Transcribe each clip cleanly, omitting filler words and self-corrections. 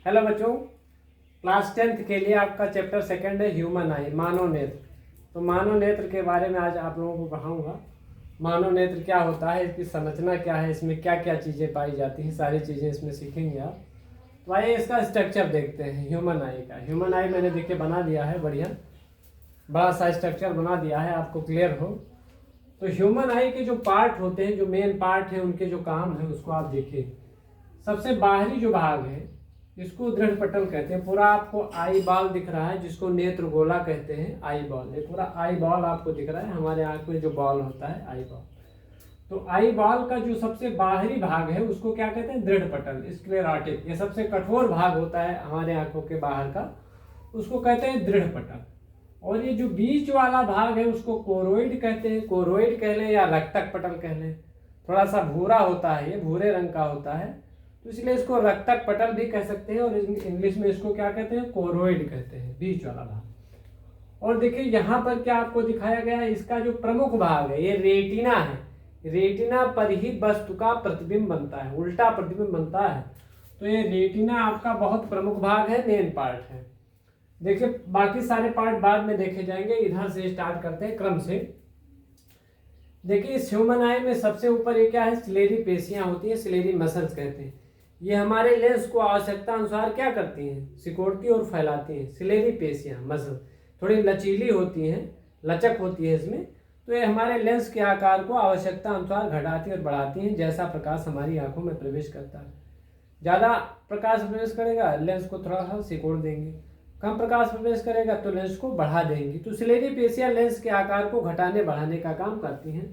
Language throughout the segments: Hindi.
हेलो बच्चों, क्लास 10th के लिए आपका चैप्टर सेकंड है ह्यूमन आई, मानव नेत्र। तो मानव नेत्र के बारे में आज आप लोगों को पढ़ाऊंगा। मानव नेत्र क्या होता है, इसकी संरचना क्या है, इसमें क्या क्या चीज़ें पाई जाती हैं, सारी चीज़ें इसमें सीखेंगे आप। तो आइए इसका स्ट्रक्चर देखते हैं ह्यूमन आई का। ह्यूमन आई मैंने देखिए बना दिया है, बढ़िया बड़ा सा स्ट्रक्चर बना दिया है, आपको क्लियर हो। तो ह्यूमन आई के जो पार्ट होते हैं, जो मेन पार्ट है, उनके जो काम है उसको आप देखिए। सबसे बाहरी जो भाग है इसको दृढ़ पटल कहते हैं। पूरा आपको आई बॉल दिख रहा है, जिसको नेत्र गोला कहते हैं। आई बॉल, ये पूरा आई बॉल आपको दिख रहा है। हमारे आंख में जो बॉल होता है आई बॉल, तो आई बॉल का जो सबसे बाहरी भाग है उसको क्या कहते हैं, दृढ़ पटल, स्क्लेराटिक। ये सबसे कठोर भाग होता है हमारे आंखों के बाहर का, उसको कहते हैं दृढ़ पटल। और ये जो बीच वाला भाग है उसको कोरोइड कहते हैं। कोरोइड कह लें या रक्तक पटल कह लें, थोड़ा सा भूरा होता है, ये भूरे रंग का होता है, तो इसलिए इसको रक्तक पटल भी कह सकते हैं। और इंग्लिश में इसको क्या कहते हैं, कोरोइड कहते हैं, बीच वाला भाग। और देखिए यहाँ पर क्या आपको दिखाया गया है, इसका जो प्रमुख भाग है ये रेटिना है। रेटिना पर ही वस्तु का प्रतिबिंब बनता है, उल्टा प्रतिबिंब बनता है। तो ये रेटिना आपका बहुत प्रमुख भाग है, मेन पार्ट है। देखिए बाकी सारे पार्ट बाद में देखे जाएंगे, इधर से स्टार्ट करते हैं क्रम से। देखिए इस ह्यूमन आई में सबसे ऊपर ये क्या है, सिलेरी पेशियां होती हैं, सिलेरी मसल्स कहते हैं। ये हमारे लेंस को आवश्यकता अनुसार क्या करती हैं, सिकोड़ती और फैलाती हैं। सिलेरी पेशियां मसल थोड़ी लचीली होती हैं, लचक होती है इसमें, तो ये हमारे लेंस के आकार को आवश्यकता अनुसार घटाती और बढ़ाती हैं, जैसा प्रकाश हमारी आंखों में प्रवेश करता है। ज़्यादा प्रकाश प्रवेश करेगा लेंस को थोड़ा सा सिकोड़ देंगे, कम प्रकाश प्रवेश करेगा तो लेंस को बढ़ा देंगी। तो सिलेरी पेशियां लेंस के आकार को घटाने बढ़ाने का काम करती हैं।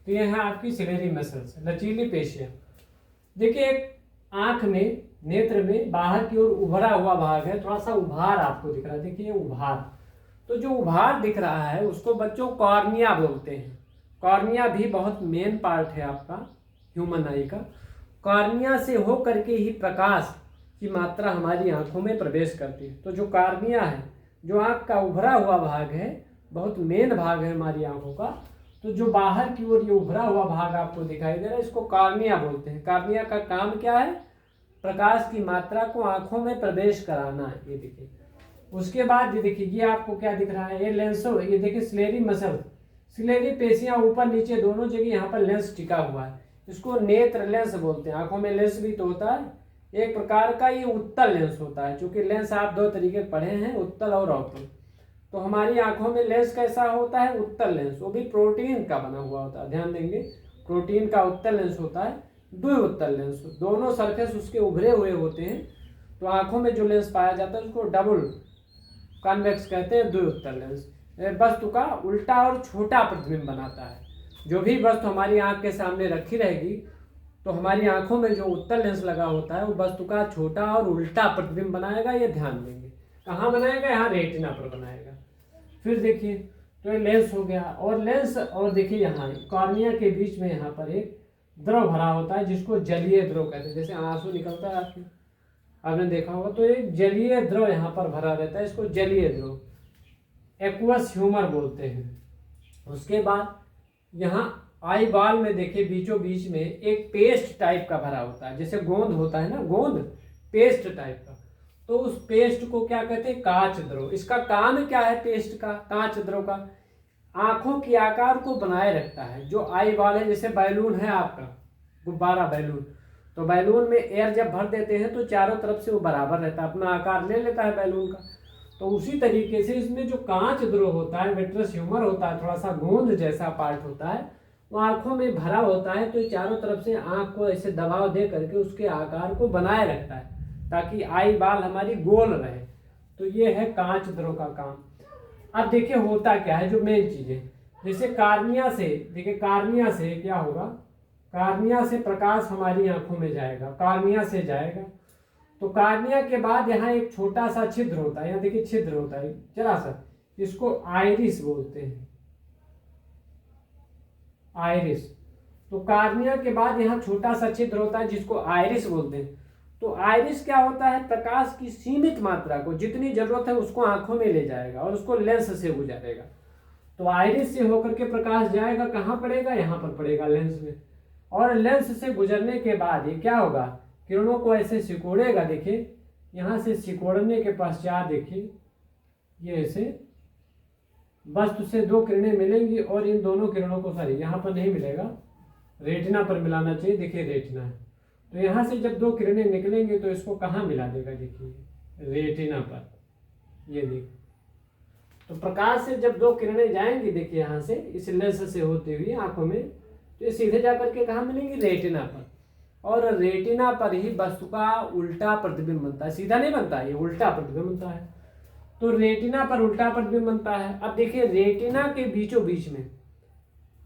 तो ये है आपकी सिलेरी मसल्स, लचीली पेशियां। देखिए एक आंख में, नेत्र में बाहर की ओर उभरा हुआ भाग है, थोड़ा सा उभार आपको दिख रहा है, देखिए उभार। तो जो उभार दिख रहा है उसको बच्चों कॉर्निया बोलते हैं। कॉर्निया भी बहुत मेन पार्ट है आपका ह्यूमन आई का। कॉर्निया से हो करके ही प्रकाश की मात्रा हमारी आंखों में प्रवेश करती है। तो जो कॉर्निया है, जो आंख का उभरा हुआ भाग है, बहुत मेन भाग है हमारी आंखों का। तो जो बाहर की ओर ये उभरा हुआ भाग आपको दिखाई दे रहा है, इसको कॉर्निया बोलते हैं। कॉर्निया का काम क्या है, प्रकाश की मात्रा को आंखों में प्रवेश कराना है। ये देखिए, उसके बाद ये देखिए, ये आपको क्या दिख रहा है, ये लेंसो, ये देखिए सिलेरी मसल, सिलेरी पेशियां ऊपर नीचे दोनों जगह यहाँ पर लेंस टिका हुआ है। इसको नेत्र लेंस बोलते हैं। आंखों में लेंस भी तो होता है एक प्रकार का, ये उत्तल लेंस होता है। क्योंकि लेंस आप दो तरीके पढ़े हैं, उत्तल और अवतल। तो हमारी आंखों में लेंस कैसा होता है, उत्तल लेंस, वो भी प्रोटीन का बना हुआ होता है, ध्यान देंगे, प्रोटीन का उत्तल लेंस होता है। द्विउत्तल लेंस, दोनों सरफेस उसके उभरे हुए होते हैं। तो आंखों में जो लेंस पाया जाता है उसको डबल कॉन्वेक्स कहते हैं, द्विउत्तल लेंस। वस्तु का उल्टा और छोटा प्रतिबिंब बनाता है। जो भी वस्तु हमारी आंख के सामने रखी रहेगी तो हमारी आंखों में जो उत्तल लेंस लगा होता है वो वस्तु का छोटा और उल्टा प्रतिबिंब बनाएगा। ये ध्यान देंगे, कहाँ बनाएगा, यहाँ रेटिना पर बनाएगा। फिर देखिए, तो ये लेंस हो गया। और लेंस, और देखिए यहाँ कॉर्निया के बीच में यहाँ पर एक द्रव भरा होता है, जिसको जलीय द्रव कहते हैं। जैसे आंसू निकलता है आपने देखा होगा, तो एक जलीय द्रव यहाँ पर भरा रहता है, इसको जलीय द्रव, एक्वस ह्यूमर बोलते हैं। उसके बाद यहाँ आई बॉल में देखिए बीचों बीच में एक पेस्ट टाइप का भरा होता है, जैसे गोंद होता है ना, गोंद पेस्ट टाइप का। तो उस पेस्ट को क्या कहते हैं, कांच द्रव। इसका काम क्या है पेस्ट का, कांच द्रव का, आंखों के आकार को बनाए रखता है। जो आई बॉल है, जैसे बैलून है आपका, गुब्बारा बैलून, तो बैलून में एयर जब भर देते हैं तो चारों तरफ से वो बराबर रहता है, अपना आकार ले लेता है बैलून का। तो उसी तरीके से इसमें जो कांच द्रव होता है, विट्रस ह्यूमर होता है, थोड़ा सा गोंद जैसा पार्ट होता है, वो आंखों में भरा होता है। तो चारों तरफ से आंख को ऐसे दबाव दे करके उसके आकार को बनाए रखता है, ताकि आई बॉल हमारी गोल रहे। तो ये है कांच द्रव का काम। अब देखिए होता क्या है, जो मेन चीजें, जैसे कार्निया से, देखिए कार्निया से क्या होगा, कार्निया से प्रकाश हमारी आंखों में जाएगा, कार्निया से जाएगा। तो कार्निया के बाद यहाँ एक छोटा सा छिद्र होता है, यहाँ देखिए छिद्र होता है जरा सा, इसको आइरिस बोलते हैं, आइरिस। तो कार्निया के बाद यहाँ छोटा सा छिद्र होता है जिसको आइरिस बोलते हैं। तो आइरिस क्या होता है, प्रकाश की सीमित मात्रा को, जितनी जरूरत है उसको आंखों में ले जाएगा और उसको लेंस से गुजारेगा। तो आइरिस से होकर के प्रकाश जाएगा, कहाँ पड़ेगा, यहाँ पर पड़ेगा लेंस में। और लेंस से गुजरने के बाद ये क्या होगा, किरणों को ऐसे सिकोड़ेगा। देखिए यहाँ से सिकोड़ने के पश्चात देखिए ये ऐसे वस्तु से दो किरणें मिलेंगी और इन दोनों किरणों को सॉरी यहाँ पर नहीं मिलेगा, रेटिना पर मिलाना चाहिए। देखिए रेटिना है, तो यहाँ से जब दो किरणें निकलेंगी तो इसको कहाँ मिला देगा, देखिए रेटिना पर। ये देखिए तो प्रकाश से जब दो किरणें जाएंगी देखिए यहाँ से इस लेंस से होते हुए आंखों में, तो ये सीधे जाकर के कहाँ मिलेंगी, रेटिना पर। और रेटिना पर ही वस्तु का उल्टा प्रतिबिंब बनता है, सीधा नहीं बनता है, ये उल्टा प्रतिबिंब बनता है। तो रेटिना पर उल्टा प्रतिबिंब बनता है। अब देखिए रेटिना के बीचों बीच में,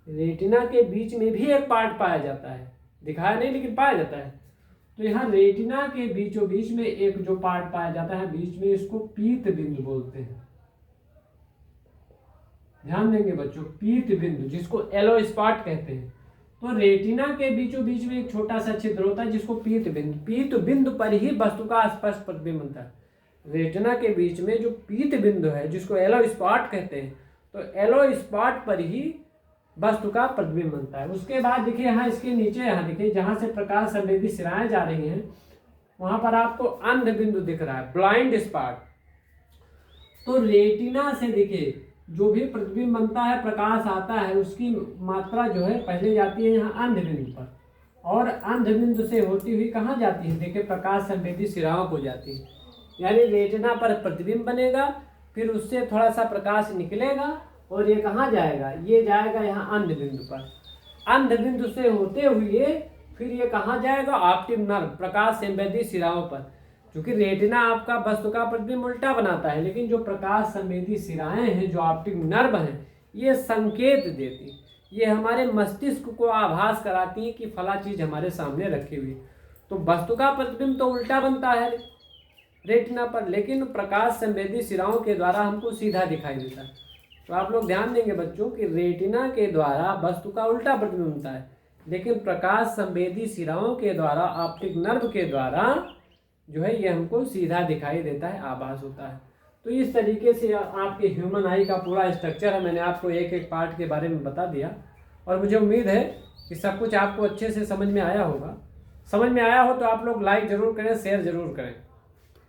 रेटिना के बीच में भी एक पार्ट पाया जाता है, दिखाया नहीं लेकिन पाया जाता है। तो यहाँ रेटिना के बीचों बीच में एक जो पार्ट पाया जाता है बीच में, इसको पीत बिंदु बोलते हैं। ध्यान देंगे बच्चों, पीत बिंदु जिसको एलो स्पॉट कहते हैं। तो रेटिना के बीचों बीच में एक छोटा सा छिद्र होता है जिसको पीत बिंदु पर ही वस्तु का स्पष्ट प्रतिबिंब बनता है। रेटिना के बीच में जो पीत बिंदु है जिसको एलो स्पॉट कहते हैं, तो एलो स्पॉट पर ही वस्तु का प्रतिबिंब बनता है। उसके बाद देखिए यहाँ इसके नीचे, यहाँ देखिए जहाँ से प्रकाश संवेदी सिराएं जा रही हैं वहां पर आपको अंध बिंदु दिख रहा है, ब्लाइंड स्पॉट। तो रेटिना से देखिए जो भी प्रतिबिंब बनता है, प्रकाश आता है, उसकी मात्रा जो है पहले जाती है यहाँ अंध बिंदु पर, और अंध बिंदु से होती हुई कहाँ जाती है, देखिए प्रकाश संवेदी सिराओं को जाती है। यानी रेटिना पर प्रतिबिंब बनेगा, फिर उससे थोड़ा सा प्रकाश निकलेगा और ये कहाँ जाएगा, ये जाएगा यहाँ अंध बिंदु पर। अंध बिंदु से होते हुए फिर ये कहाँ जाएगा, ऑप्टिक नर्व, प्रकाश संवेदी सिराओं पर। क्योंकि रेटिना आपका वस्तु का प्रतिबिंब उल्टा बनाता है, लेकिन जो प्रकाश संवेदी सिराएं हैं, जो ऑप्टिक नर्व हैं, ये संकेत देती, ये हमारे मस्तिष्क को आभास कराती हैं कि फला चीज हमारे सामने रखी हुई। तो वस्तु का प्रतिबिंब तो उल्टा बनता है रेटिना पर, लेकिन प्रकाश संवेदी सिराओं के द्वारा हमको सीधा दिखाई देता है। तो आप लोग ध्यान देंगे बच्चों कि रेटिना के द्वारा वस्तु का उल्टा प्रतिबिंब बनता है, लेकिन प्रकाश संवेदी सिराओं के द्वारा, ऑप्टिक नर्व के द्वारा जो है ये हमको सीधा दिखाई देता है, आभास होता है। तो इस तरीके से आपके ह्यूमन आई का पूरा स्ट्रक्चर है, मैंने आपको एक एक पार्ट के बारे में बता दिया, और मुझे उम्मीद है कि सब कुछ आपको अच्छे से समझ में आया होगा। समझ में आया हो तो आप लोग लाइक ज़रूर करें, शेयर ज़रूर करें।